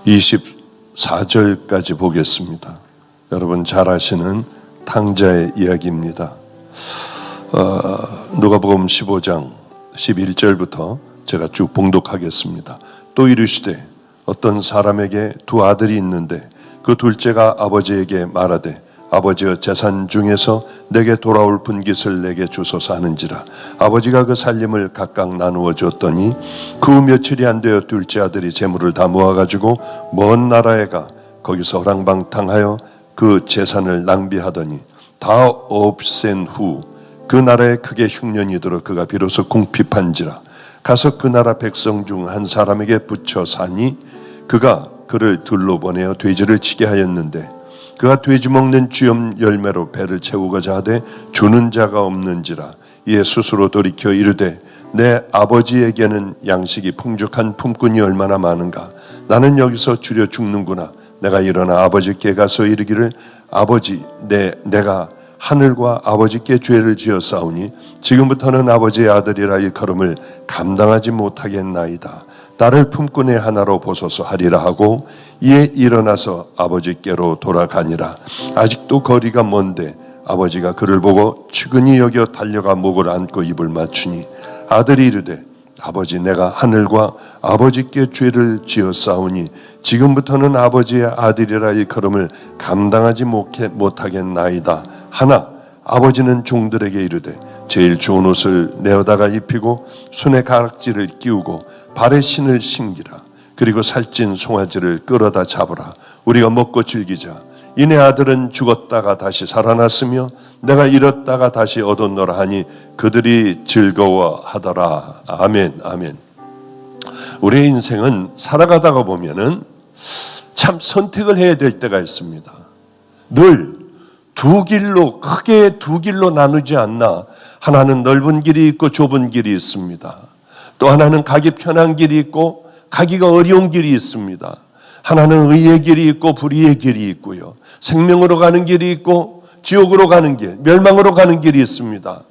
24절까지 보겠습니다. 여러분 잘 아시는 탕자의 이야기입니다. 누가복음 15장 11절부터 제가 쭉 봉독하겠습니다. 또 이르시되 어떤 사람에게 두 아들이 있는데 그 둘째가 아버지에게 말하되 아버지여 재산 중에서 내게 돌아올 분깃을 내게 주소서 하는지라. 아버지가 그 살림을 각각 나누어 주었더니 그 며칠이 안 되어 둘째 아들이 재물을 다 모아가지고 먼 나라에 가 거기서 허랑방탕하여 그 재산을 낭비하더니 다 없앤 후 그 나라에 크게 흉년이 들어 그가 비로소 궁핍한지라. 가서 그 나라 백성 중 한 사람에게 붙여 사니 그가 그를 들로 보내어 돼지를 치게 하였는데 그가 돼지 먹는 쥐염 열매로 배를 채우고자 하되 주는 자가 없는지라. 이에 스스로 돌이켜 이르되 내 아버지에게는 양식이 풍족한 품꾼이 얼마나 많은가. 나는 여기서 줄여 죽는구나. 내가 일어나 아버지께 가서 이르기를 아버지 내가 하늘과 아버지께 죄를 지었사오니 지금부터는 아버지의 아들이라 일컬음을 감당하지 못하겠나이다. 나를 품꾼의 하나로 보소서 하리라 하고 이에 일어나서 아버지께로 돌아가니라. 아직도 거리가 먼데 아버지가 그를 보고 측은히 여겨 달려가 목을 안고 입을 맞추니 아들이 이르되 아버지 내가 하늘과 아버지께 죄를 지었사오니 지금부터는 아버지의 아들이라 일컬음을 감당하지 못하겠나이다 하나 아버지는 종들에게 이르되 제일 좋은 옷을 내어다가 입히고 손에 가락지를 끼우고 발에 신을 신기라. 그리고 살찐 송아지를 끌어다 잡으라. 우리가 먹고 즐기자. 이내 아들은 죽었다가 다시 살아났으며 내가 잃었다가 다시 얻었노라 하니 그들이 즐거워하더라. 아멘 아멘. 우리의 인생은 살아가다가 보면은 참 선택을 해야 될 때가 있습니다. 늘 두 길로 크게 두 길로 나누지 않나. 하나는 넓은 길이 있고 좁은 길이 있습니다. 또 하나는 가기 편한 길이 있고 가기가 어려운 길이 있습니다. 하나는 의의 길이 있고 불의의 길이 있고요. 생명으로 가는 길이 있고 지옥으로 가는 길, 멸망으로 가는 길이 있습니다.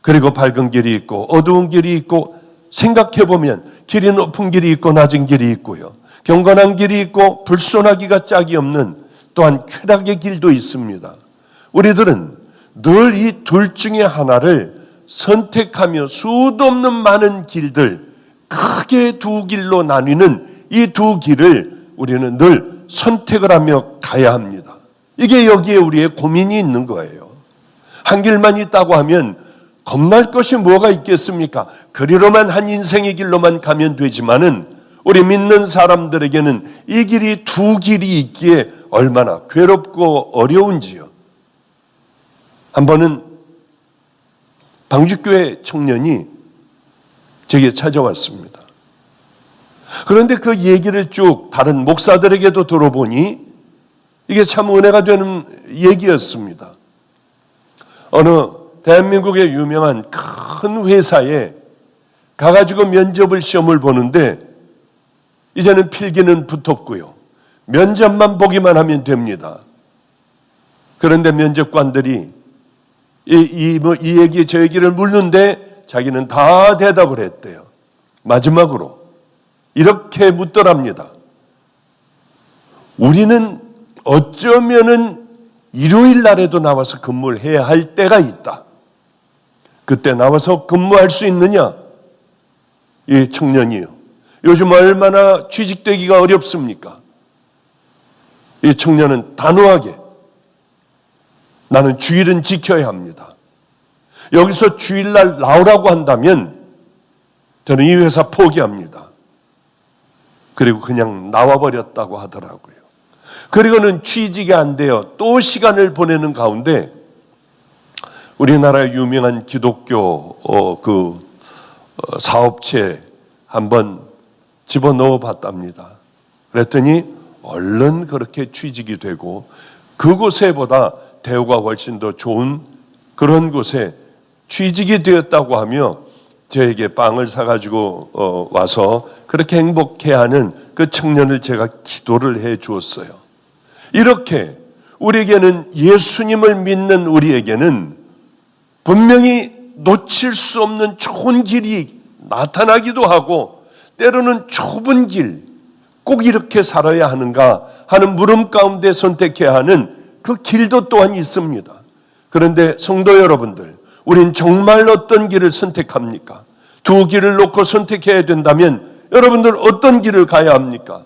그리고 밝은 길이 있고 어두운 길이 있고 생각해보면 길이 높은 길이 있고 낮은 길이 있고요. 경건한 길이 있고 불손하기가 짝이 없는 또한 쾌락의 길도 있습니다. 우리들은 늘 이 둘 중에 하나를 선택하며 수도 없는 많은 길들, 크게 두 길로 나뉘는 이 두 길을 우리는 늘 선택을 하며 가야 합니다. 이게 여기에 우리의 고민이 있는 거예요. 한 길만 있다고 하면 겁날 것이 뭐가 있겠습니까? 그리로만 한 인생의 길로만 가면 되지만은 우리 믿는 사람들에게는 이 길이 두 길이 있기에 얼마나 괴롭고 어려운지요. 한 번은 방주교회 청년이 제게 찾아왔습니다. 그런데 그 얘기를 쭉 다른 목사들에게도 들어보니 이게 참 은혜가 되는 얘기였습니다. 어느 대한민국의 유명한 큰 회사에 가가지고 면접을 시험을 보는데 이제는 필기는 붙었고요. 면접만 보기만 하면 됩니다. 그런데 면접관들이 이 얘기 저 얘기를 묻는데 자기는 다 대답을 했대요. 마지막으로 이렇게 묻더랍니다. 우리는 어쩌면은 일요일 날에도 나와서 근무를 해야 할 때가 있다. 그때 나와서 근무할 수 있느냐? 이 청년이요. 요즘 얼마나 취직되기가 어렵습니까? 이 청년은 단호하게 나는 주일은 지켜야 합니다. 여기서 주일날 나오라고 한다면 저는 이 회사 포기합니다. 그리고 그냥 나와버렸다고 하더라고요. 그리고는 취직이 안 돼요. 또 시간을 보내는 가운데 우리나라의 유명한 기독교 사업체 한번 집어넣어 봤답니다. 그랬더니 얼른 그렇게 취직이 되고 그곳에보다 대우가 훨씬 더 좋은 그런 곳에 취직이 되었다고 하며 저에게 빵을 사가지고 와서 그렇게 행복해하는 그 청년을 제가 기도를 해 주었어요. 이렇게 우리에게는 예수님을 믿는 우리에게는 분명히 놓칠 수 없는 좋은 길이 나타나기도 하고 때로는 좁은 길, 꼭 이렇게 살아야 하는가 하는 물음 가운데 선택해야 하는 그 길도 또한 있습니다. 그런데 성도 여러분들, 우린 정말 어떤 길을 선택합니까? 두 길을 놓고 선택해야 된다면 여러분들 어떤 길을 가야 합니까?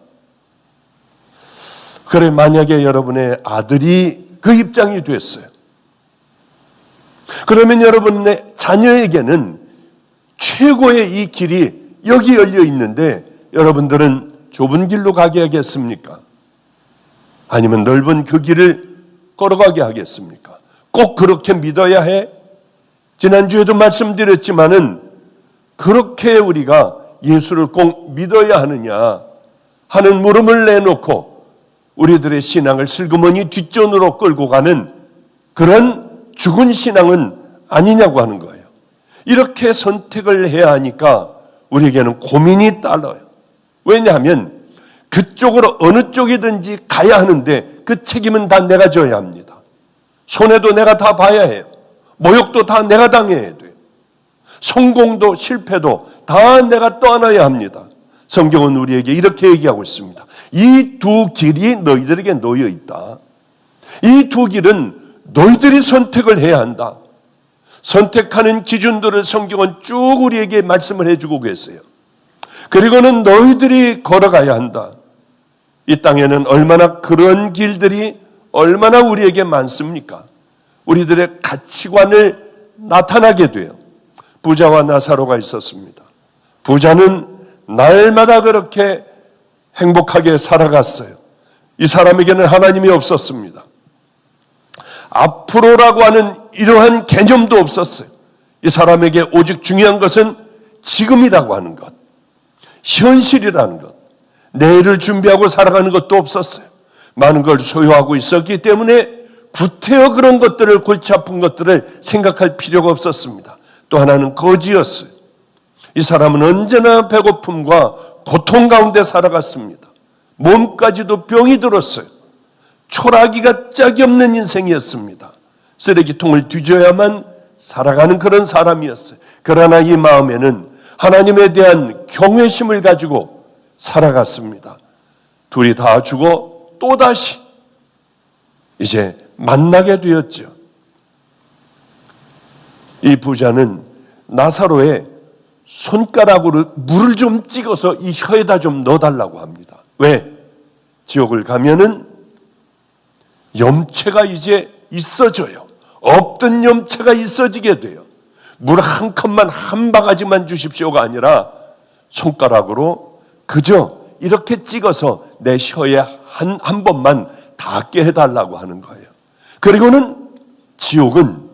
그래, 만약에 여러분의 아들이 그 입장이 됐어요. 그러면 여러분의 자녀에게는 최고의 이 길이 여기 열려 있는데 여러분들은 좁은 길로 가게 하겠습니까? 아니면 넓은 그 길을 걸어가게 하겠습니까? 꼭 그렇게 믿어야 해? 지난주에도 말씀드렸지만은 그렇게 우리가 예수를 꼭 믿어야 하느냐 하는 물음을 내놓고 우리들의 신앙을 슬그머니 뒷전으로 끌고 가는 그런 죽은 신앙은 아니냐고 하는 거예요. 이렇게 선택을 해야 하니까 우리에게는 고민이 따라요. 왜냐하면 그쪽으로 어느 쪽이든지 가야 하는데 그 책임은 다 내가 져야 합니다. 손해도 내가 다 봐야 해요. 모욕도 다 내가 당해야 돼요. 성공도 실패도 다 내가 떠안아야 합니다. 성경은 우리에게 이렇게 얘기하고 있습니다. 이 두 길이 너희들에게 놓여 있다. 이 두 길은 너희들이 선택을 해야 한다. 선택하는 기준들을 성경은 쭉 우리에게 말씀을 해주고 계세요. 그리고는 너희들이 걸어가야 한다. 이 땅에는 얼마나 그런 길들이 얼마나 우리에게 많습니까? 우리들의 가치관을 나타나게 돼요. 부자와 나사로가 있었습니다. 부자는 날마다 그렇게 행복하게 살아갔어요. 이 사람에게는 하나님이 없었습니다. 앞으로라고 하는 이러한 개념도 없었어요. 이 사람에게 오직 중요한 것은 지금이라고 하는 것, 현실이라는 것, 내일을 준비하고 살아가는 것도 없었어요. 많은 걸 소유하고 있었기 때문에 구태여 그런 것들을, 골치 아픈 것들을 생각할 필요가 없었습니다. 또 하나는 거지였어요. 이 사람은 언제나 배고픔과 고통 가운데 살아갔습니다. 몸까지도 병이 들었어요. 초라하기가 짝이 없는 인생이었습니다. 쓰레기통을 뒤져야만 살아가는 그런 사람이었어요. 그러나 이 마음에는 하나님에 대한 경외심을 가지고 살아갔습니다. 둘이 다 죽어 또다시 이제 만나게 되었죠. 이 부자는 나사로의 손가락으로 물을 좀 찍어서 이 혀에다 좀 넣어달라고 합니다. 왜? 지옥을 가면은 염체가 이제 있어져요. 없던 염체가 있어지게 돼요. 물 한 컵만, 한 바가지만 주십시오가 아니라 손가락으로 그저 이렇게 찍어서 내 혀에 한 번만 닿게 해달라고 하는 거예요. 그리고는 지옥은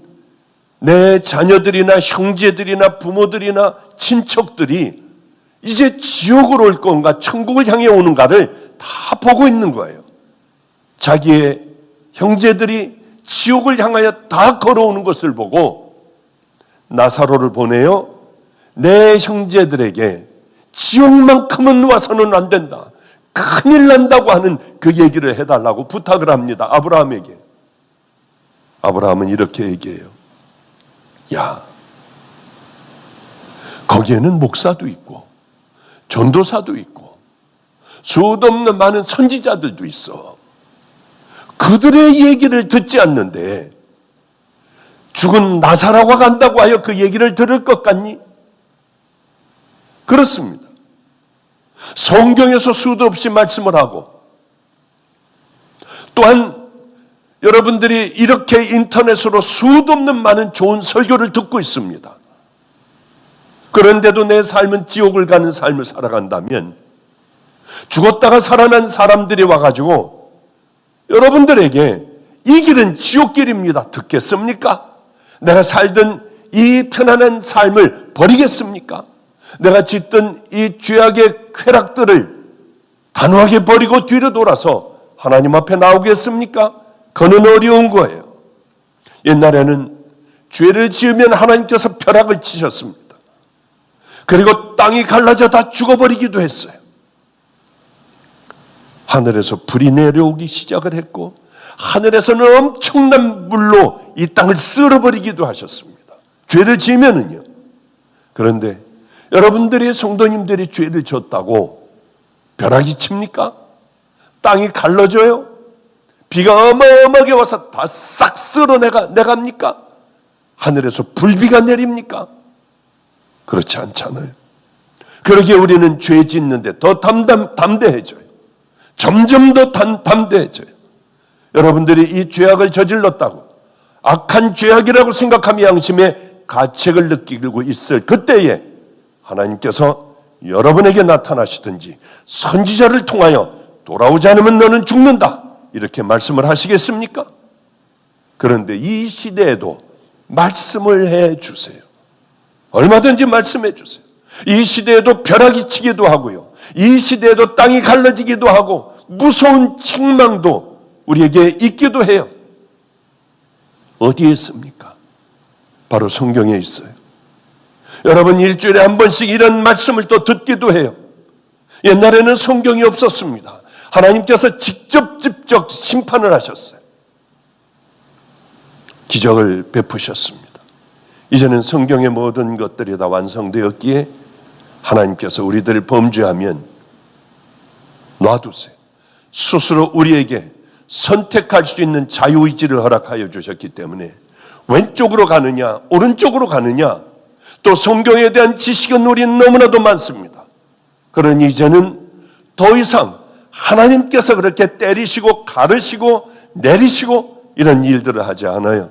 내 자녀들이나 형제들이나 부모들이나 친척들이 이제 지옥으로 올 건가 천국을 향해 오는가를 다 보고 있는 거예요. 자기의 형제들이 지옥을 향하여 다 걸어오는 것을 보고 나사로를 보내요. 내 형제들에게 지옥만큼은 와서는 안 된다. 큰일 난다고 하는 그 얘기를 해달라고 부탁을 합니다. 아브라함에게. 아브라함은 이렇게 얘기해요. 야, 거기에는 목사도 있고 전도사도 있고 수도 없는 많은 선지자들도 있어. 그들의 얘기를 듣지 않는데 죽은 나사로가 간다고 하여 그 얘기를 들을 것 같니? 그렇습니다. 성경에서 수도 없이 말씀을 하고 또한 여러분들이 이렇게 인터넷으로 수도 없는 많은 좋은 설교를 듣고 있습니다. 그런데도 내 삶은 지옥을 가는 삶을 살아간다면 죽었다가 살아난 사람들이 와가지고 여러분들에게 이 길은 지옥길입니다. 듣겠습니까? 내가 살던 이 편안한 삶을 버리겠습니까? 내가 짓던 이 죄악의 쾌락들을 단호하게 버리고 뒤로 돌아서 하나님 앞에 나오겠습니까? 그는 어려운 거예요. 옛날에는 죄를 지으면 하나님께서 벼락을 치셨습니다. 그리고 땅이 갈라져 다 죽어버리기도 했어요. 하늘에서 불이 내려오기 시작을 했고 하늘에서는 엄청난 물로 이 땅을 쓸어버리기도 하셨습니다. 죄를 지으면은요. 그런데 여러분들이 성도님들이 죄를 졌다고 벼락이 칩니까? 땅이 갈라져요? 비가 어마어마하게 와서 다 싹 쓸어내갑니까? 하늘에서 불비가 내립니까? 그렇지 않잖아요. 그러기에 우리는 죄 짓는데 더 담대해져요. 점점 더 담대해져요. 여러분들이 이 죄악을 저질렀다고 악한 죄악이라고 생각하며 양심의 가책을 느끼고 있을 그때에 하나님께서 여러분에게 나타나시든지 선지자를 통하여 돌아오지 않으면 너는 죽는다 이렇게 말씀을 하시겠습니까? 그런데 이 시대에도 말씀을 해주세요. 얼마든지 말씀해 주세요. 이 시대에도 벼락이 치기도 하고요. 이 시대에도 땅이 갈라지기도 하고 무서운 책망도 우리에게 있기도 해요. 어디에 있습니까? 바로 성경에 있어요. 여러분 일주일에 한 번씩 이런 말씀을 또 듣기도 해요. 옛날에는 성경이 없었습니다. 하나님께서 직접 심판을 하셨어요. 기적을 베푸셨습니다. 이제는 성경의 모든 것들이 다 완성되었기에 하나님께서 우리들 범죄하면 놔두세요. 스스로 우리에게 선택할 수 있는 자유의지를 허락하여 주셨기 때문에 왼쪽으로 가느냐 오른쪽으로 가느냐 또 성경에 대한 지식은 우리는 너무나도 많습니다. 그러니 이제는 더 이상 하나님께서 그렇게 때리시고 가르시고 내리시고 이런 일들을 하지 않아요.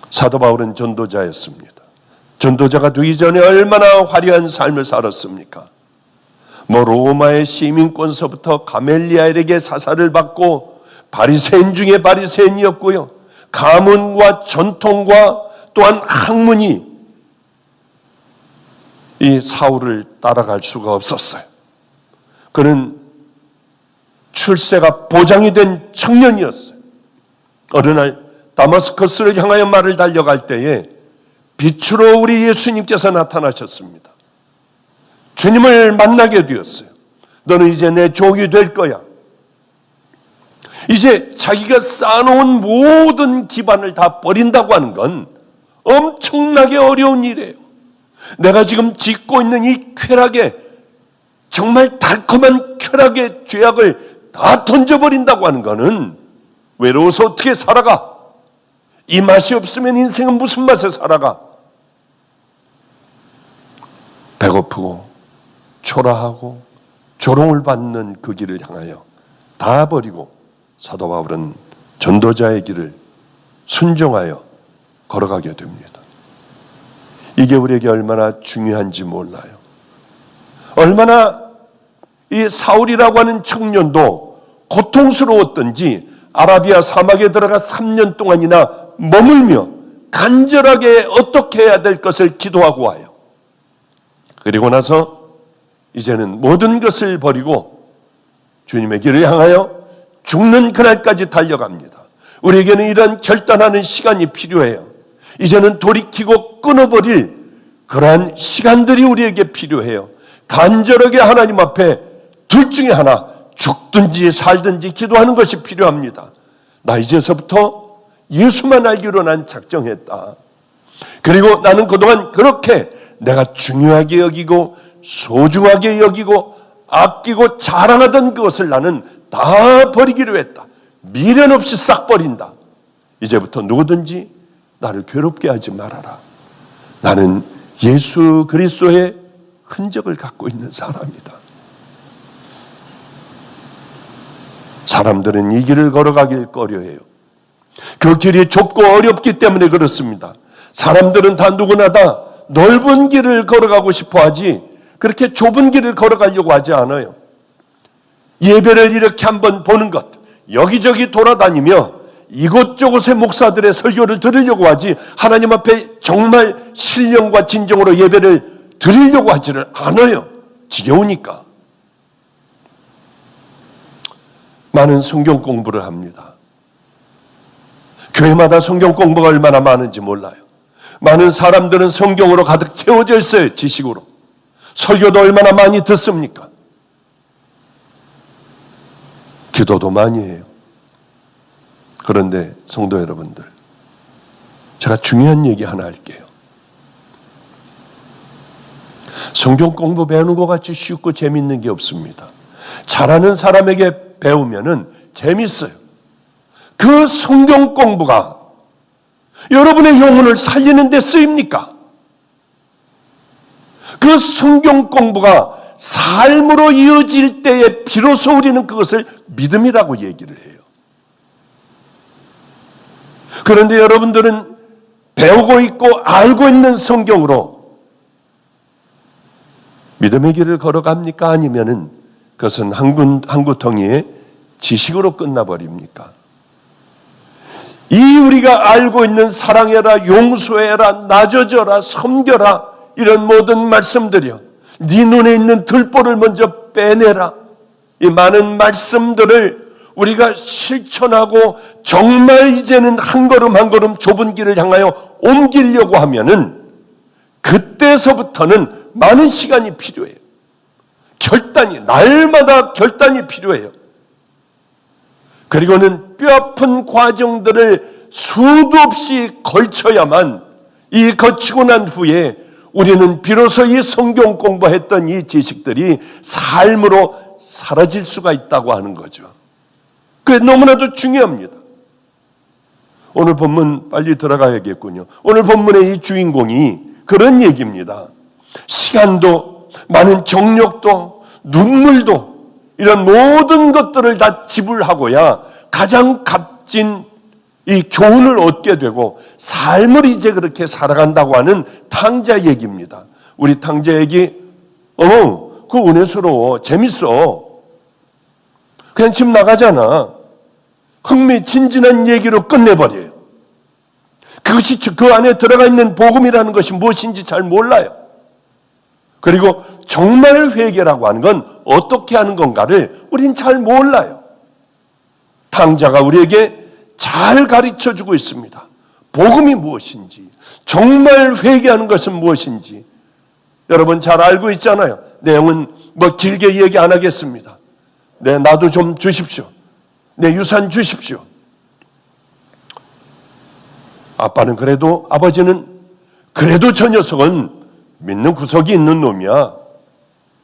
사도 바울은 전도자였습니다. 전도자가 되기 전에 얼마나 화려한 삶을 살았습니까? 로마의 시민권서부터 가멜리엘에게 사사를 받고 바리새인 중에 바리새인이었고요. 가문과 전통과 또한 학문이 이 사울을 따라갈 수가 없었어요. 그는 출세가 보장이 된 청년이었어요. 어느 날 다마스커스를 향하여 말을 달려갈 때에 빛으로 우리 예수님께서 나타나셨습니다. 주님을 만나게 되었어요. 너는 이제 내 종이 될 거야. 이제 자기가 쌓아놓은 모든 기반을 다 버린다고 하는 건 엄청나게 어려운 일이에요. 내가 지금 짓고 있는 이 쾌락에 정말 달콤한 쾌락의 죄악을 다 던져버린다고 하는 것은 외로워서 어떻게 살아가? 이 맛이 없으면 인생은 무슨 맛에 살아가? 배고프고 초라하고 조롱을 받는 그 길을 향하여 다 버리고 사도 바울은 전도자의 길을 순종하여 걸어가게 됩니다. 이게 우리에게 얼마나 중요한지 몰라요. 얼마나 이 사울이라고 하는 청년도 고통스러웠던지 아라비아 사막에 들어가 3년 동안이나 머물며 간절하게 어떻게 해야 될 것을 기도하고 와요. 그리고 나서 이제는 모든 것을 버리고 주님의 길을 향하여 죽는 그날까지 달려갑니다. 우리에게는 이런 결단하는 시간이 필요해요. 이제는 돌이키고 끊어버릴 그러한 시간들이 우리에게 필요해요. 간절하게 하나님 앞에 둘 중에 하나 죽든지 살든지 기도하는 것이 필요합니다. 나 이제서부터 예수만 알기로 난 작정했다. 그리고 나는 그동안 그렇게 내가 중요하게 여기고 소중하게 여기고 아끼고 자랑하던 그것을 나는 다 버리기로 했다. 미련 없이 싹 버린다. 이제부터 누구든지 나를 괴롭게 하지 말아라. 나는 예수 그리스도의 흔적을 갖고 있는 사람이다. 사람들은 이 길을 걸어가길 꺼려해요. 그 길이 좁고 어렵기 때문에 그렇습니다. 사람들은 다 누구나 다 넓은 길을 걸어가고 싶어 하지 그렇게 좁은 길을 걸어가려고 하지 않아요. 예배를 이렇게 한번 보는 것, 여기저기 돌아다니며 이곳저곳의 목사들의 설교를 들으려고 하지 하나님 앞에 정말 신령과 진정으로 예배를 드리려고 하지를 않아요. 지겨우니까. 많은 성경 공부를 합니다. 교회마다 성경 공부가 얼마나 많은지 몰라요. 많은 사람들은 성경으로 가득 채워져 있어요. 지식으로. 설교도 얼마나 많이 듣습니까? 기도도 많이 해요. 그런데 성도 여러분들, 제가 중요한 얘기 하나 할게요. 성경 공부 배우는 것 같이 쉽고 재밌는 게 없습니다. 잘하는 사람에게 배우면은 재밌어요. 그 성경 공부가 여러분의 영혼을 살리는 데 쓰입니까? 그 성경 공부가 삶으로 이어질 때에 비로소 우리는 그것을 믿음이라고 얘기를 해요. 그런데 여러분들은 배우고 있고 알고 있는 성경으로 믿음의 길을 걸어갑니까? 아니면은 그것은 한 구덩이의 지식으로 끝나버립니까? 이 우리가 알고 있는 사랑해라, 용서해라, 나눠줘라, 섬겨라 이런 모든 말씀들이요, 네 눈에 있는 들보를 먼저 빼내라, 이 많은 말씀들을 우리가 실천하고 정말 이제는 한 걸음 한 걸음 좁은 길을 향하여 옮기려고 하면은 그때서부터는 많은 시간이 필요해요. 결단이, 날마다 결단이 필요해요. 그리고는 뼈아픈 과정들을 수도 없이 걸쳐야만 이 거치고 난 후에 우리는 비로소 이 성경 공부했던 이 지식들이 삶으로 사라질 수가 있다고 하는 거죠. 그게 너무나도 중요합니다. 오늘 본문 빨리 들어가야겠군요. 오늘 본문의 이 주인공이 그런 얘기입니다. 시간도 많은 정력도 눈물도 이런 모든 것들을 다 지불하고야 가장 값진 이 교훈을 얻게 되고 삶을 이제 그렇게 살아간다고 하는 탕자 얘기입니다. 우리 탕자 얘기, 그거 은혜스러워, 재밌어. 그냥 집 나가잖아. 흥미진진한 얘기로 끝내버려요. 그것이 그 안에 들어가 있는 복음이라는 것이 무엇인지 잘 몰라요. 그리고 정말 회개라고 하는 건 어떻게 하는 건가를 우린 잘 몰라요. 탕자가 우리에게 잘 가르쳐주고 있습니다. 복음이 무엇인지, 정말 회개하는 것은 무엇인지 여러분 잘 알고 있잖아요. 내용은 뭐 길게 얘기 안 하겠습니다. 나도 좀 주십시오. 내 유산 주십시오. 아버지는 그래도 저 녀석은 믿는 구석이 있는 놈이야.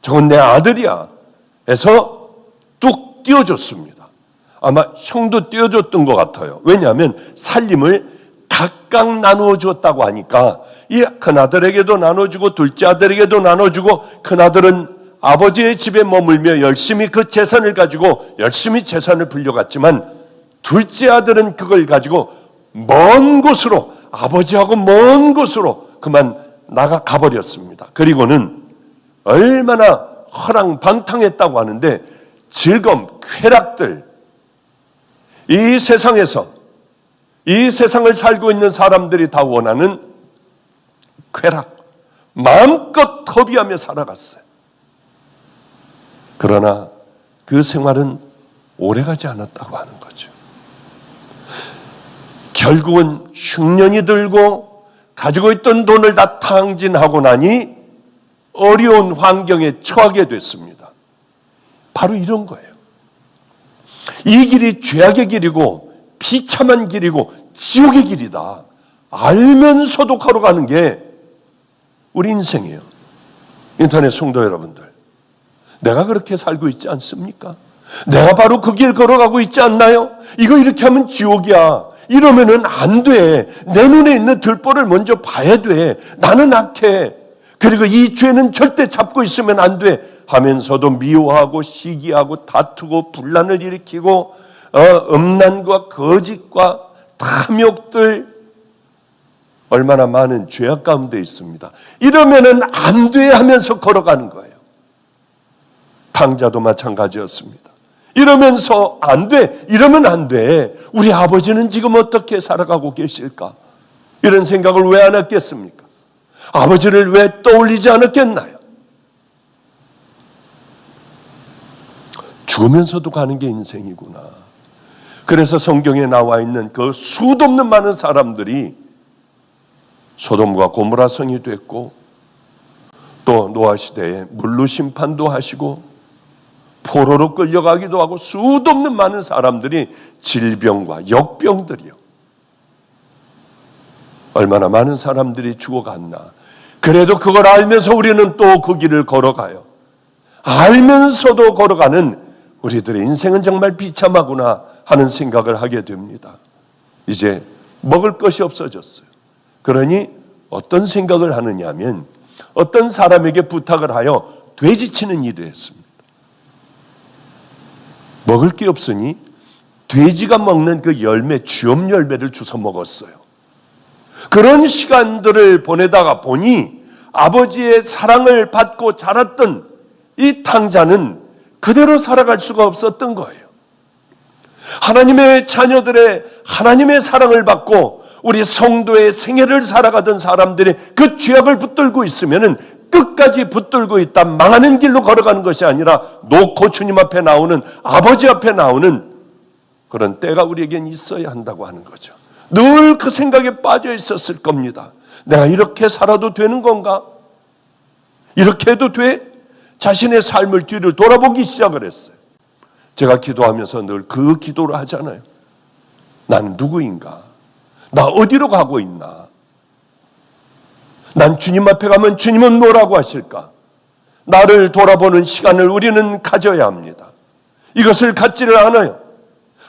저건 내 아들이야. 해서 뚝 띄워줬습니다. 아마 형도 띄워줬던 것 같아요. 왜냐하면 살림을 각각 나누어 주었다고 하니까 이 큰아들에게도 나눠주고 둘째 아들에게도 나눠주고, 큰아들은 아버지의 집에 머물며 열심히 그 재산을 가지고 열심히 재산을 불려갔지만 둘째 아들은 그걸 가지고 먼 곳으로, 아버지하고 먼 곳으로 그만 가버렸습니다. 그리고는 얼마나 허랑방탕했다고 하는데 즐거움, 쾌락들, 이 세상에서 이 세상을 살고 있는 사람들이 다 원하는 쾌락, 마음껏 허비하며 살아갔어요. 그러나 그 생활은 오래가지 않았다고 하는 거죠. 결국은 흉년이 들고 가지고 있던 돈을 다 탕진하고 나니 어려운 환경에 처하게 됐습니다. 바로 이런 거예요. 이 길이 죄악의 길이고 비참한 길이고 지옥의 길이다 알면서도 걸어가는 게 우리 인생이에요. 인터넷 성도 여러분들, 내가 그렇게 살고 있지 않습니까? 내가 바로 그 길 걸어가고 있지 않나요? 이거 이렇게 하면 지옥이야, 이러면은 안 돼, 내 눈에 있는 들보를 먼저 봐야 돼, 나는 악해, 그리고 이 죄는 절대 잡고 있으면 안 돼 하면서도 미워하고 시기하고 다투고 분란을 일으키고 음란과 거짓과 탐욕들, 얼마나 많은 죄악 가운데 있습니다. 이러면은 안 돼 하면서 걸어가는 거예요. 탕자도 마찬가지였습니다. 이러면서 안 돼, 이러면 안 돼, 우리 아버지는 지금 어떻게 살아가고 계실까? 이런 생각을 왜 안 했겠습니까? 아버지를 왜 떠올리지 않았겠나요? 죽으면서도 가는 게 인생이구나. 그래서 성경에 나와 있는 그 수도 없는 많은 사람들이 소돔과 고모라 성이 됐고, 또 노아 시대에 물로 심판도 하시고 포로로 끌려가기도 하고, 수도 없는 많은 사람들이 질병과 역병들이요, 얼마나 많은 사람들이 죽어갔나. 그래도 그걸 알면서 우리는 또 그 길을 걸어가요. 알면서도 걸어가는 우리들의 인생은 정말 비참하구나 하는 생각을 하게 됩니다. 이제 먹을 것이 없어졌어요. 그러니 어떤 생각을 하느냐 하면 어떤 사람에게 부탁을 하여 돼지치는 일을 했습니다. 먹을 게 없으니 돼지가 먹는 그 열매, 쥐엄 열매를 주워 먹었어요. 그런 시간들을 보내다가 보니 아버지의 사랑을 받고 자랐던 이 탕자는 그대로 살아갈 수가 없었던 거예요. 하나님의 자녀들의 하나님의 사랑을 받고 우리 성도의 생애를 살아가던 사람들이 그 죄악을 붙들고 있으면은 끝까지 붙들고 있다 망하는 길로 걸어가는 것이 아니라 놓고 주님 앞에 나오는 아버지 앞에 나오는 그런 때가 우리에겐 있어야 한다고 하는 거죠. 늘 그 생각에 빠져 있었을 겁니다. 내가 이렇게 살아도 되는 건가? 이렇게 해도 돼? 자신의 삶을 뒤를 돌아보기 시작을 했어요. 제가 기도하면서 늘 그 기도를 하잖아요. 난 누구인가? 나 어디로 가고 있나? 난 주님 앞에 가면 주님은 뭐라고 하실까? 나를 돌아보는 시간을 우리는 가져야 합니다. 이것을 갖지를 않아요.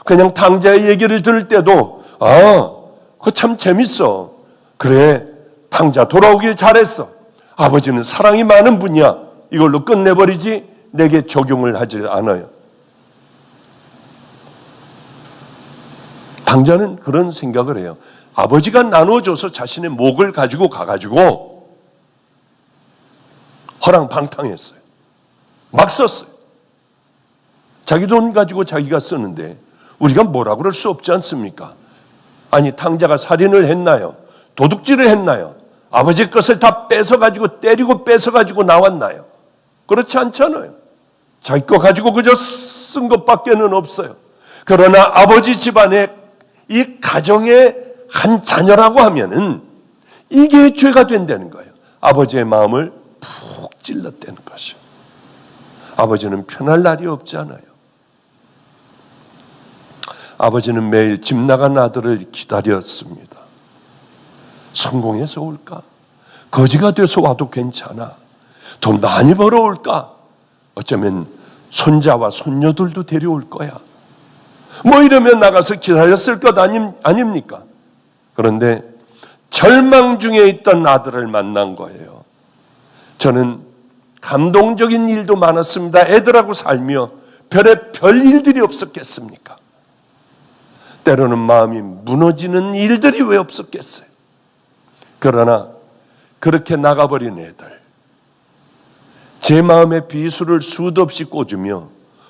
그냥 탕자의 얘기를 들을 때도 그거 참 재밌어. 그래, 탕자 돌아오길 잘했어. 아버지는 사랑이 많은 분이야. 이걸로 끝내버리지 내게 적용을 하지 않아요. 탕자는 그런 생각을 해요. 아버지가 나눠줘서 자신의 목을 가지고 가가지고 허랑방탕했어요. 막 썼어요. 자기 돈 가지고 자기가 쓰는데 우리가 뭐라 그럴 수 없지 않습니까? 아니, 탕자가 살인을 했나요? 도둑질을 했나요? 아버지 것을 다 뺏어가지고 때리고 뺏어가지고 나왔나요? 그렇지 않잖아요. 자기 거 가지고 그저 쓴 것밖에는 없어요. 그러나 아버지 집안의 이 가정의 한 자녀라고 하면은 이게 죄가 된다는 거예요. 아버지의 마음을 푹 찔렀다는 것이요. 아버지는 편할 날이 없잖아요. 아버지는 매일 집 나간 아들을 기다렸습니다. 성공해서 올까? 거지가 돼서 와도 괜찮아. 돈 많이 벌어올까? 어쩌면 손자와 손녀들도 데려올 거야. 뭐 이러면 나가서 기다렸을 것 아닙니까? 그런데 절망 중에 있던 아들을 만난 거예요. 저는 감동적인 일도 많았습니다. 애들하고 살며 별 일들이 없었겠습니까? 때로는 마음이 무너지는 일들이 왜 없었겠어요? 그러나 그렇게 나가버린 애들, 제 마음에 비수를 수도 없이 꽂으며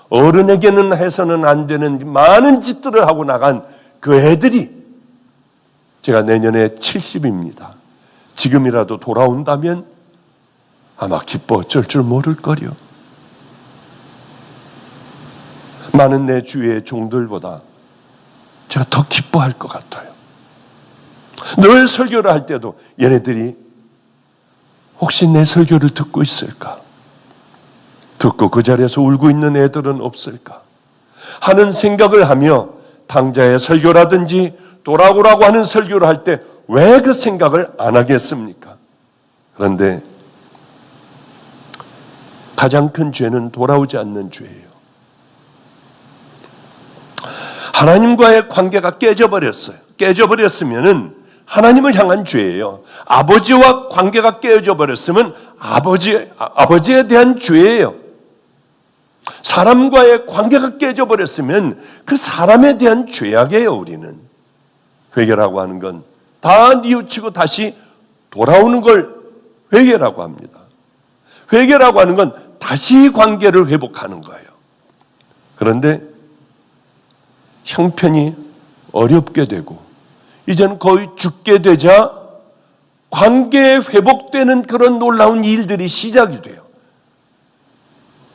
어른에게는 해서는 안 되는 많은 짓들을 하고 나간 그 애들이 제가 내년에 70입니다. 지금이라도 돌아온다면 아마 기뻐 어쩔 줄 모를 거려. 많은 내 주위의 종들보다 제가 더 기뻐할 것 같아요. 늘 설교를 할 때도 얘네들이 혹시 내 설교를 듣고 있을까? 듣고 그 자리에서 울고 있는 애들은 없을까? 하는 생각을 하며 탕자의 설교라든지 돌아오라고 하는 설교를 할 때 왜 그 생각을 안 하겠습니까? 그런데 가장 큰 죄는 돌아오지 않는 죄예요. 하나님과의 관계가 깨져버렸어요. 깨져버렸으면은 하나님을 향한 죄예요. 아버지와 관계가 깨어져 버렸으면 아버지에 대한 죄예요. 사람과의 관계가 깨져 버렸으면 그 사람에 대한 죄악이에요. 우리는 회개라고 하는 건 다 뉘우치고 다시 돌아오는 걸 회개라고 합니다. 회개라고 하는 건 다시 관계를 회복하는 거예요. 그런데 형편이 어렵게 되고 이제는 거의 죽게 되자 관계에 회복되는 그런 놀라운 일들이 시작이 돼요.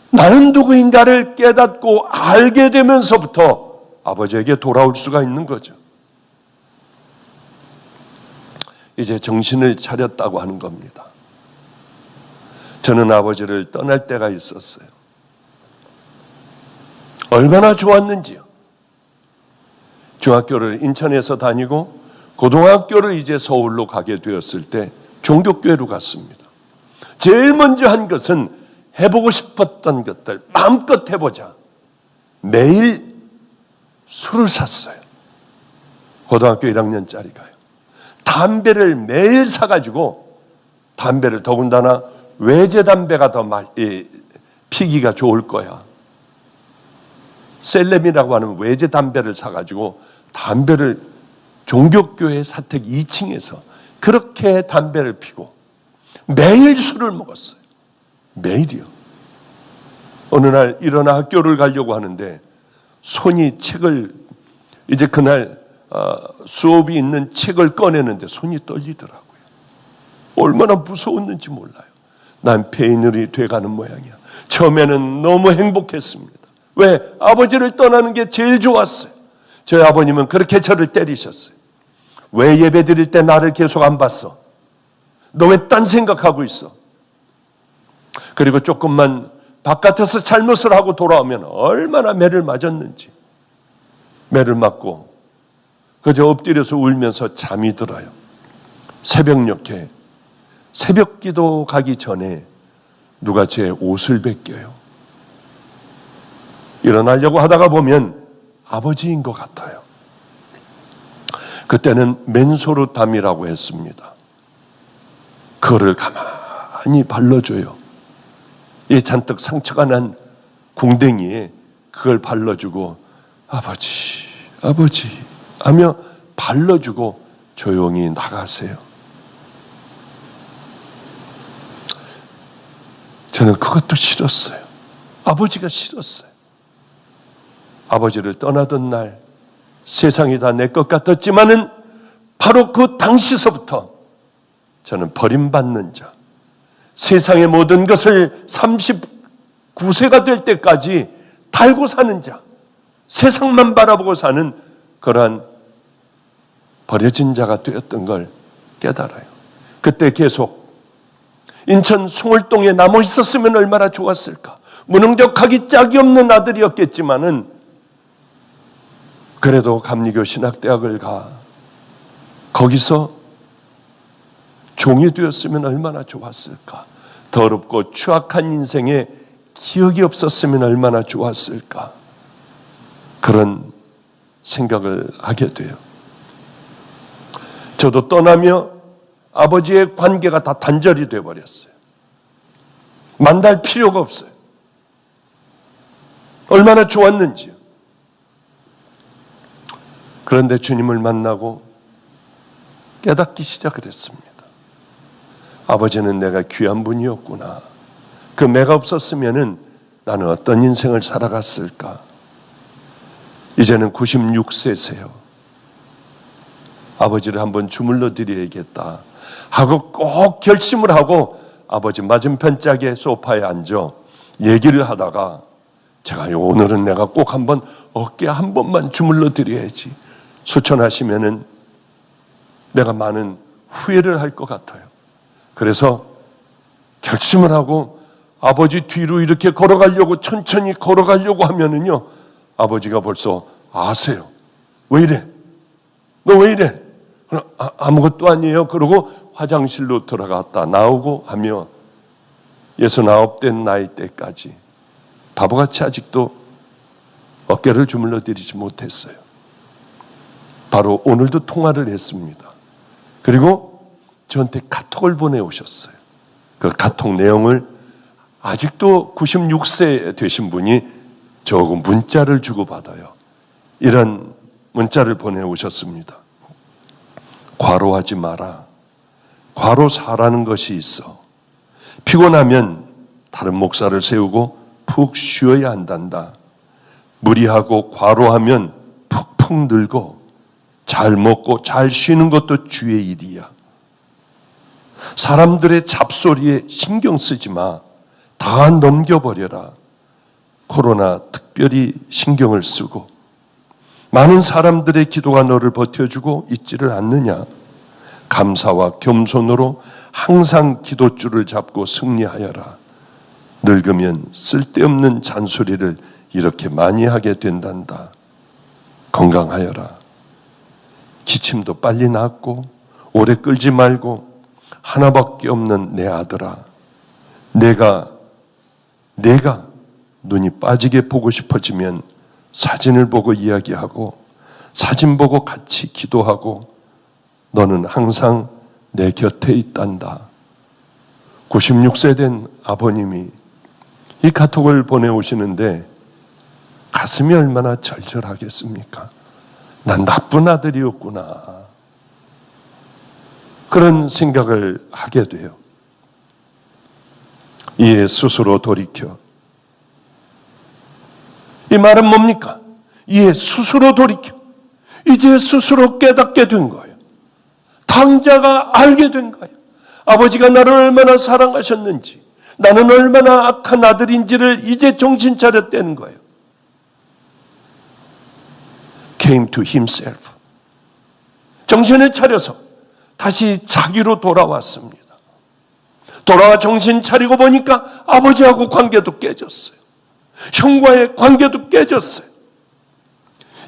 나는 누구인가를 깨닫고 알게 되면서부터 아버지에게 돌아올 수가 있는 거죠. 이제 정신을 차렸다고 하는 겁니다. 저는 아버지를 떠날 때가 있었어요. 얼마나 좋았는지요. 중학교를 인천에서 다니고 고등학교를 이제 서울로 가게 되었을 때 종교교회로 갔습니다. 제일 먼저 한 것은 해보고 싶었던 것들 마음껏 해보자. 매일 술을 샀어요. 고등학교 1학년짜리가요. 담배를 매일 사가지고, 담배를 더군다나 외제 담배가 더 피기가 좋을 거야. 셀렘이라고 하는 외제 담배를 사가지고 담배를 종교교회 사택 2층에서 그렇게 담배를 피고 매일 술을 먹었어요. 매일이요. 어느 날 일어나 학교를 가려고 하는데 손이 책을, 이제 그날 수업이 있는 책을 꺼내는데 손이 떨리더라고요. 얼마나 무서웠는지 몰라요. 난 폐인을이 돼가는 모양이야. 처음에는 너무 행복했습니다. 왜? 아버지를 떠나는 게 제일 좋았어요. 저희 아버님은 그렇게 저를 때리셨어요. 왜 예배 드릴 때 나를 계속 안 봤어? 너 왜 딴 생각하고 있어? 그리고 조금만 바깥에서 잘못을 하고 돌아오면 얼마나 매를 맞았는지. 매를 맞고 그저 엎드려서 울면서 잠이 들어요. 새벽녘에 새벽 기도 가기 전에 누가 제 옷을 벗겨요. 일어나려고 하다가 보면 아버지인 것 같아요. 그때는 맨소르담이라고 했습니다. 그거를 가만히 발라줘요. 이 잔뜩 상처가 난 궁뎅이에 그걸 발라주고 아버지, 아버지 하며 발라주고 조용히 나가세요. 저는 그것도 싫었어요. 아버지가 싫었어요. 아버지를 떠나던 날 세상이 다 내 것 같았지만은 바로 그 당시서부터 저는 버림받는 자, 세상의 모든 것을 39세가 될 때까지 달고 사는 자, 세상만 바라보고 사는 그러한 버려진 자가 되었던 걸 깨달아요. 그때 계속 인천 송월동에 남아 있었으면 얼마나 좋았을까. 무능력하기 짝이 없는 아들이었겠지만은 그래도 감리교 신학대학을 가 거기서 종이 되었으면 얼마나 좋았을까. 더럽고 추악한 인생에 기억이 없었으면 얼마나 좋았을까. 그런 생각을 하게 돼요. 저도 떠나며 아버지의 관계가 다 단절이 되어버렸어요. 만날 필요가 없어요. 얼마나 좋았는지요. 그런데 주님을 만나고 깨닫기 시작을 했습니다. 아버지는 내가 귀한 분이었구나. 그 매가 없었으면 나는 어떤 인생을 살아갔을까. 이제는 96세세요. 아버지를 한번 주물러 드려야겠다 하고 꼭 결심을 하고 아버지 맞은편 짝의 소파에 앉아 얘기를 하다가 제가 오늘은 내가 꼭 한번 어깨 한 번만 주물러 드려야지. 수천하시면은 내가 많은 후회를 할 것 같아요. 그래서 결심을 하고 아버지 뒤로 이렇게 걸어가려고 천천히 걸어가려고 하면은요, 아버지가 벌써 아세요. 왜 이래? 너 왜 이래? 아무것도 아니에요. 그러고 화장실로 들어갔다 나오고 하며 69된 나이 때까지 바보같이 아직도 어깨를 주물러 드리지 못했어요. 바로 오늘도 통화를 했습니다. 그리고 저한테 카톡을 보내오셨어요. 그 카톡 내용을 아직도 96세 되신 분이 저하고 문자를 주고받아요. 이런 문자를 보내오셨습니다. 과로하지 마라. 과로사라는 것이 있어. 피곤하면 다른 목사를 세우고 푹 쉬어야 한단다. 무리하고 과로하면 푹푹 늙어. 잘 먹고 잘 쉬는 것도 주의 일이야. 사람들의 잡소리에 신경 쓰지 마. 다 넘겨버려라. 코로나 특별히 신경을 쓰고 많은 사람들의 기도가 너를 버텨주고 있지를 않느냐. 감사와 겸손으로 항상 기도줄을 잡고 승리하여라. 늙으면 쓸데없는 잔소리를 이렇게 많이 하게 된단다. 건강하여라. 기침도 빨리 낫고 오래 끌지 말고 하나밖에 없는 내 아들아, 내가 눈이 빠지게 보고 싶어지면 사진을 보고 이야기하고 사진 보고 같이 기도하고 너는 항상 내 곁에 있단다. 96세 된 아버님이 이 카톡을 보내오시는데 가슴이 얼마나 절절하겠습니까? 난 나쁜 아들이었구나. 그런 생각을 하게 돼요. 이에 스스로 돌이켜. 이 말은 뭡니까? 이에 스스로 돌이켜. 이제 스스로 깨닫게 된 거예요. 당자가 알게 된 거예요. 아버지가 나를 얼마나 사랑하셨는지, 나는 얼마나 악한 아들인지를 이제 정신 차렸다는 거예요. Came to himself. 정신을 차려서 다시 자기로 돌아왔습니다. 돌아와 정신 차리고 보니까 아버지하고 관계도 깨졌어요. 형과의 관계도 깨졌어요.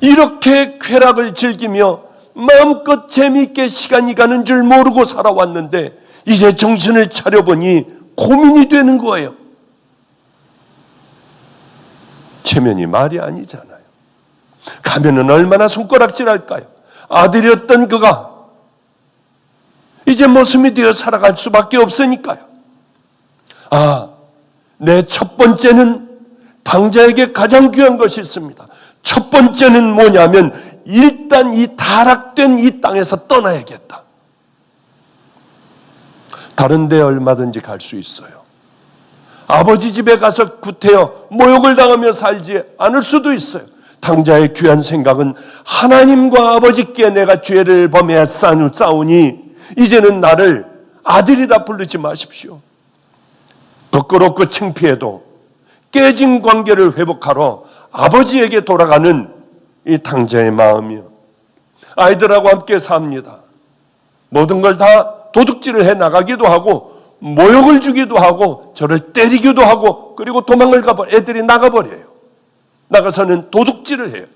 이렇게 쾌락을 즐기며 마음껏 재미있게 시간이 가는 줄 모르고 살아왔는데 이제 정신을 차려보니 고민이 되는 거예요. 체면이 말이 아니잖아요. 가면은 얼마나 손가락질할까요? 아들이었던 그가 이제 모습이 되어 살아갈 수밖에 없으니까요. 내 첫 번째는 당자에게 가장 귀한 것이 있습니다. 첫 번째는 뭐냐면 일단 이 타락된 이 땅에서 떠나야겠다. 다른 데 얼마든지 갈 수 있어요. 아버지 집에 가서 구태여 모욕을 당하며 살지 않을 수도 있어요. 당자의 귀한 생각은 하나님과 아버지께 내가 죄를 범해야 싸우니 이제는 나를 아들이다 부르지 마십시오. 부끄럽고 창피해도 깨진 관계를 회복하러 아버지에게 돌아가는 이 당자의 마음이요. 아이들하고 함께 삽니다. 모든 걸 다 도둑질을 해 나가기도 하고 모욕을 주기도 하고 저를 때리기도 하고 그리고 도망을 가버려. 애들이 나가버려요. 나가서는 도둑질을 해요.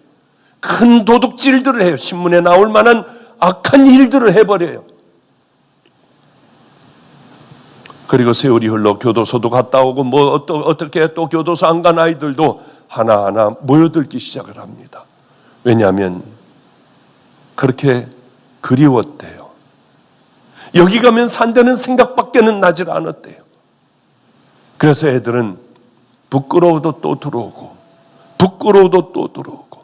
큰 도둑질들을 해요. 신문에 나올 만한 악한 일들을 해버려요. 그리고 세월이 흘러 교도소도 갔다 오고 어떻게 또 교도소 안 간 아이들도 하나하나 모여들기 시작을 합니다. 왜냐하면 그렇게 그리웠대요. 여기 가면 산다는 생각밖에는 나질 않았대요. 그래서 애들은 부끄러워도 또 들어오고 부끄러워도 또 들어오고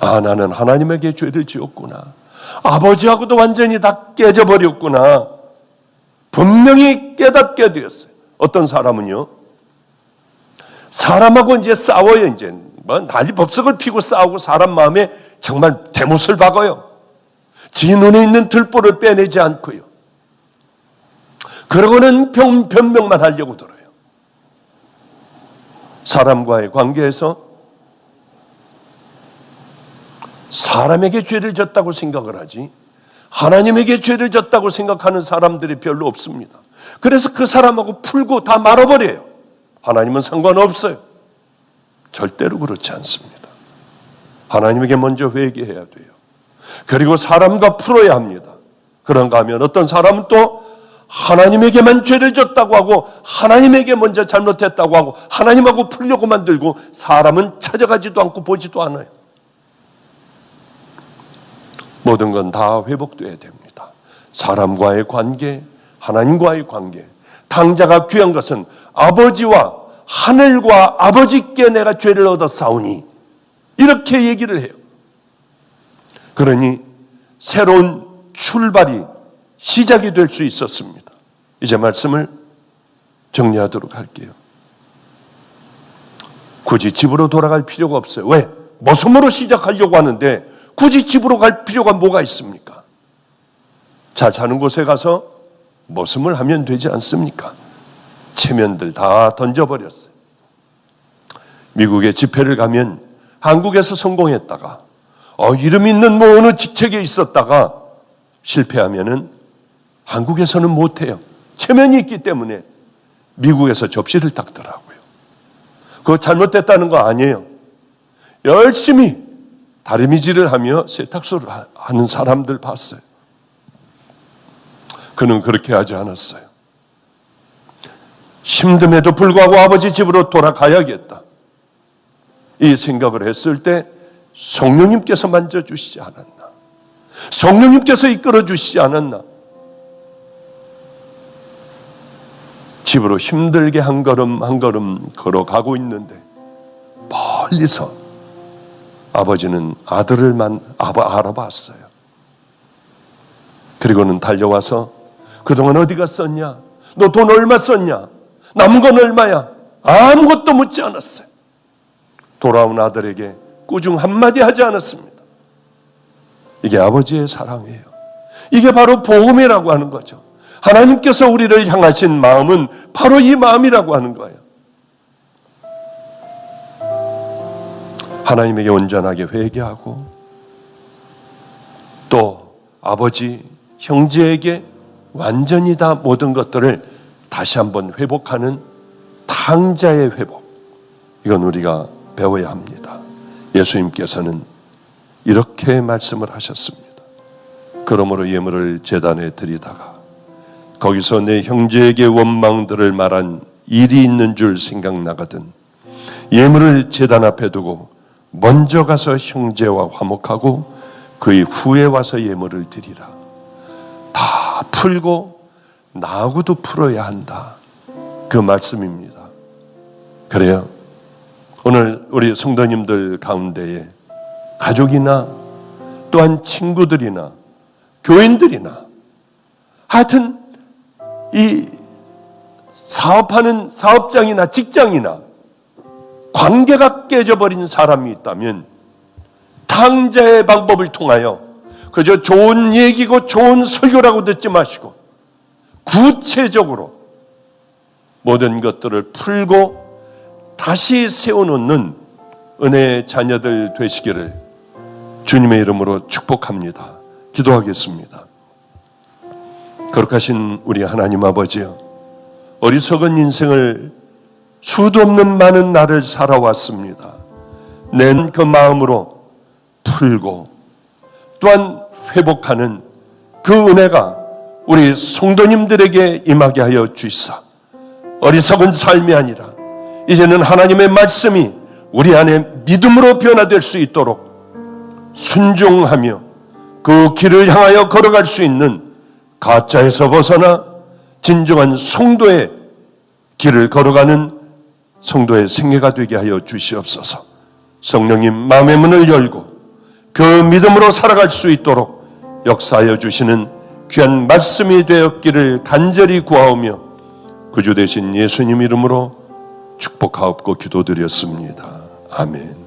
나는 하나님에게 죄를 지었구나. 아버지하고도 완전히 다 깨져버렸구나. 분명히 깨닫게 되었어요. 어떤 사람은요, 사람하고 이제 싸워요. 이제 뭐 난리 법석을 피고 싸우고 사람 마음에 정말 대못을 박아요. 지 눈에 있는 들보를 빼내지 않고요. 그러고는 변명만 하려고 들어요. 사람과의 관계에서 사람에게 죄를 졌다고 생각을 하지 하나님에게 죄를 졌다고 생각하는 사람들이 별로 없습니다. 그래서 그 사람하고 풀고 다 말아버려요. 하나님은 상관없어요. 절대로 그렇지 않습니다. 하나님에게 먼저 회개해야 돼요. 그리고 사람과 풀어야 합니다. 그런가 하면 어떤 사람은 또 하나님에게만 죄를 졌다고 하고 하나님에게 먼저 잘못했다고 하고 하나님하고 풀려고 만들고 사람은 찾아가지도 않고 보지도 않아요. 모든 건 다 회복돼야 됩니다. 사람과의 관계, 하나님과의 관계. 당자가 귀한 것은 아버지와 하늘과 아버지께 내가 죄를 얻어 싸우니 이렇게 얘기를 해요. 그러니 새로운 출발이 시작이 될 수 있었습니다. 이제 말씀을 정리하도록 할게요. 굳이 집으로 돌아갈 필요가 없어요. 왜? 모섬으로 시작하려고 하는데 굳이 집으로 갈 필요가 뭐가 있습니까? 잘 사는 곳에 가서 모섬을 하면 되지 않습니까? 체면들 다 던져버렸어요. 미국에 집회를 가면 한국에서 성공했다가 이름 있는 뭐 어느 직책에 있었다가 실패하면은 한국에서는 못해요. 체면이 있기 때문에 미국에서 접시를 닦더라고요. 그거 잘못됐다는 거 아니에요. 열심히 다리미질을 하며 세탁소를 하는 사람들 봤어요. 그는 그렇게 하지 않았어요. 힘듦에도 불구하고 아버지 집으로 돌아가야겠다, 이 생각을 했을 때 성령님께서 만져주시지 않았나, 성령님께서 이끌어주시지 않았나. 집으로 힘들게 한 걸음 한 걸음 걸어가고 있는데 멀리서 아버지는 아들을 알아봤어요. 그리고는 달려와서 그동안 어디 갔었냐? 너 돈 얼마 썼냐? 남은 건 얼마야? 아무것도 묻지 않았어요. 돌아온 아들에게 꾸중 한마디 하지 않았습니다. 이게 아버지의 사랑이에요. 이게 바로 복음이라고 하는 거죠. 하나님께서 우리를 향하신 마음은 바로 이 마음이라고 하는 거예요. 하나님에게 온전하게 회개하고 또 아버지, 형제에게 완전히 다 모든 것들을 다시 한번 회복하는 탕자의 회복, 이건 우리가 배워야 합니다. 예수님께서는 이렇게 말씀을 하셨습니다. 그러므로 예물을 제단에 드리다가 거기서 내 형제에게 원망들을 말한 일이 있는 줄 생각나거든 예물을 제단 앞에 두고 먼저 가서 형제와 화목하고 그의 후에 와서 예물을 드리라. 다 풀고 나하고도 풀어야 한다, 그 말씀입니다. 그래요, 오늘 우리 성도님들 가운데에 가족이나 또한 친구들이나 교인들이나 하여튼 이 사업하는 사업장이나 직장이나 관계가 깨져버린 사람이 있다면 탕자의 방법을 통하여 그저 좋은 얘기고 좋은 설교라고 듣지 마시고 구체적으로 모든 것들을 풀고 다시 세워놓는 은혜의 자녀들 되시기를 주님의 이름으로 축복합니다. 기도하겠습니다. 거룩하신 우리 하나님 아버지여, 어리석은 인생을 수도 없는 많은 날을 살아왔습니다. 낸 그 마음으로 풀고 또한 회복하는 그 은혜가 우리 성도님들에게 임하게 하여 주시사 어리석은 삶이 아니라 이제는 하나님의 말씀이 우리 안에 믿음으로 변화될 수 있도록 순종하며 그 길을 향하여 걸어갈 수 있는 가짜에서 벗어나 진정한 성도의 길을 걸어가는 성도의 생애가 되게 하여 주시옵소서. 성령님 마음의 문을 열고 그 믿음으로 살아갈 수 있도록 역사하여 주시는 귀한 말씀이 되었기를 간절히 구하오며 구주 되신 예수님 이름으로 축복하옵고 기도드렸습니다. 아멘.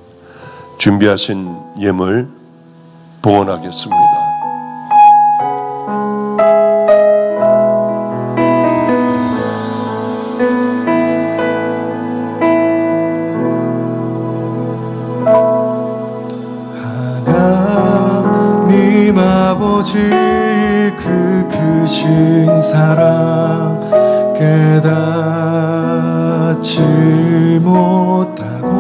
준비하신 예물 봉헌하겠습니다. 하나님 아버지 그 크신 사랑 깨닫지 못하고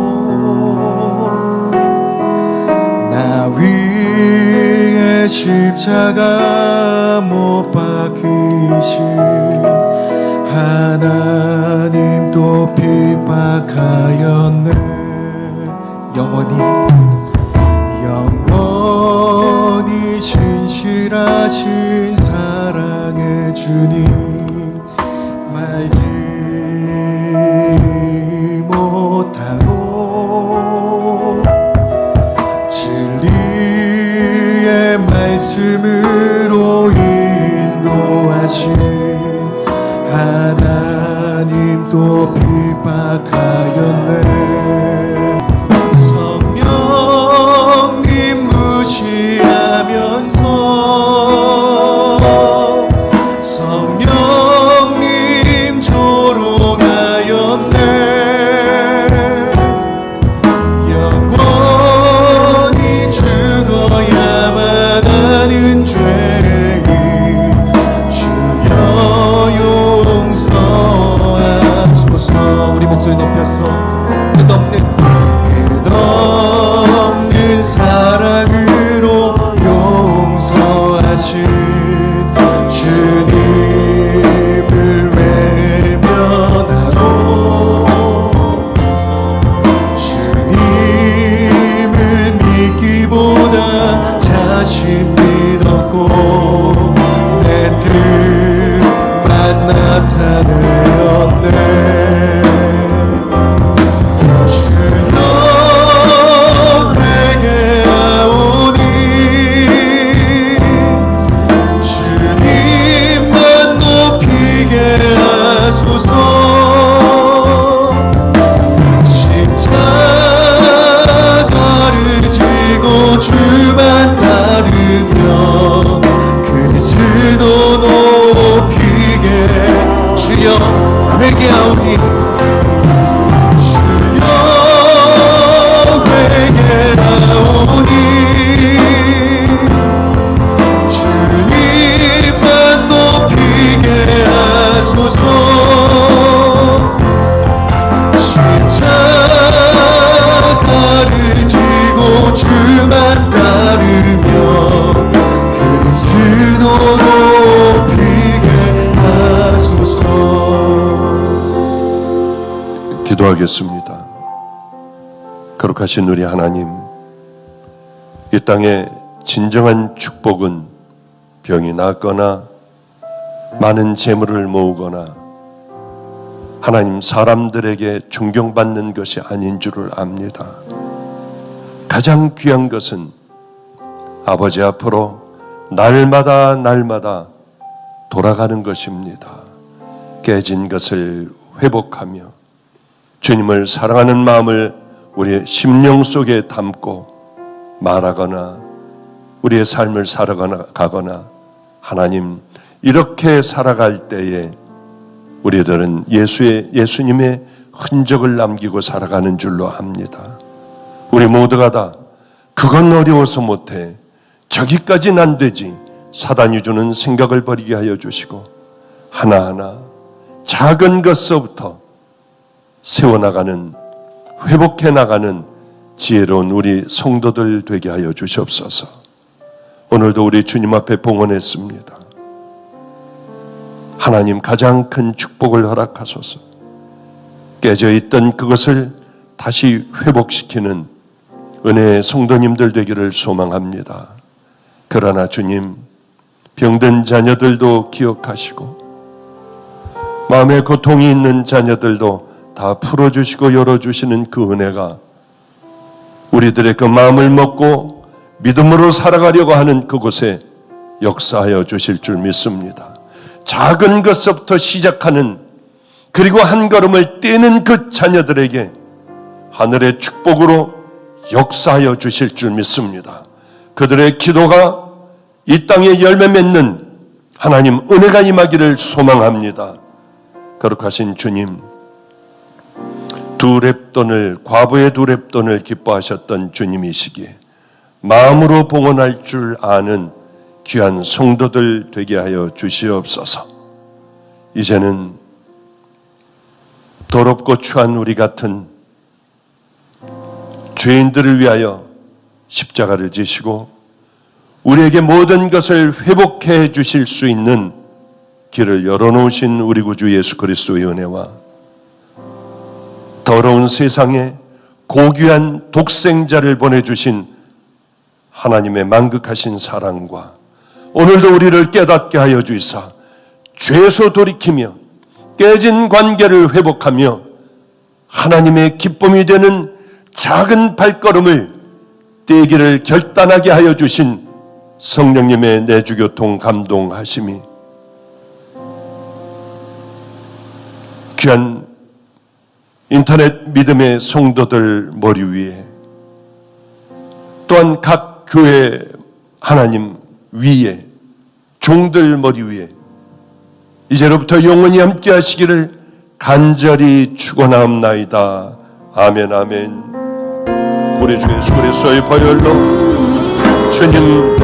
나 위에 십자가 못 박히신 하나님 또 핍박하였네. 영원히 신실하신 사랑의 주님 말지 못하고 진리의 말씀으로 인도하신 하나님 또 핍박하였네. 성령님 무시하면서 성령 기도하겠습니다. 거룩하신 우리 하나님, 이 땅의 진정한 축복은 병이 낫거나 많은 재물을 모으거나 하나님 사람들에게 존경받는 것이 아닌 줄을 압니다. 가장 귀한 것은 아버지 앞으로 날마다 돌아가는 것입니다. 깨진 것을 회복하며 주님을 사랑하는 마음을 우리의 심령 속에 담고 말하거나 우리의 삶을 살아가거나 하나님 이렇게 살아갈 때에 우리들은 예수님의 흔적을 남기고 살아가는 줄로 압니다. 우리 모두가 다 그건 어려워서 못해, 저기까지는 안 되지, 사단이 주는 생각을 버리게 하여 주시고 하나하나 작은 것서부터 세워나가는, 회복해 나가는 지혜로운 우리 성도들 되게 하여 주시옵소서. 오늘도 우리 주님 앞에 봉헌했습니다. 하나님 가장 큰 축복을 허락하소서. 깨져있던 그것을 다시 회복시키는 은혜의 성도님들 되기를 소망합니다. 그러나 주님, 병든 자녀들도 기억하시고 마음에 고통이 있는 자녀들도 다 풀어주시고 열어주시는 그 은혜가 우리들의 그 마음을 먹고 믿음으로 살아가려고 하는 그곳에 역사하여 주실 줄 믿습니다. 작은 것부터 시작하는, 그리고 한 걸음을 떼는 그 자녀들에게 하늘의 축복으로 역사하여 주실 줄 믿습니다. 그들의 기도가 이 땅에 열매 맺는 하나님 은혜가 임하기를 소망합니다. 거룩하신 주님, 과부의 두 렙돈을 기뻐하셨던 주님이시기에 마음으로 봉헌할 줄 아는 귀한 성도들 되게 하여 주시옵소서. 이제는 더럽고 추한 우리 같은 죄인들을 위하여 십자가를 지시고 우리에게 모든 것을 회복해 주실 수 있는 길을 열어놓으신 우리 구주 예수 그리스도의 은혜와 더러운 세상에 고귀한 독생자를 보내주신 하나님의 만극하신 사랑과 오늘도 우리를 깨닫게 하여 주시사 죄소 돌이키며 깨진 관계를 회복하며 하나님의 기쁨이 되는 작은 발걸음을 떼기를 결단하게 하여 주신 성령님의 내주교통 감동하심이 귀한 인터넷 믿음의 성도들 머리 위에, 또한 각 교회 하나님 위에, 종들 머리 위에 이제로부터 영원히 함께 하시기를 간절히 축원하옵나이다. 아멘 아멘. 우리 주 예수 그리스도의 보혈로 주님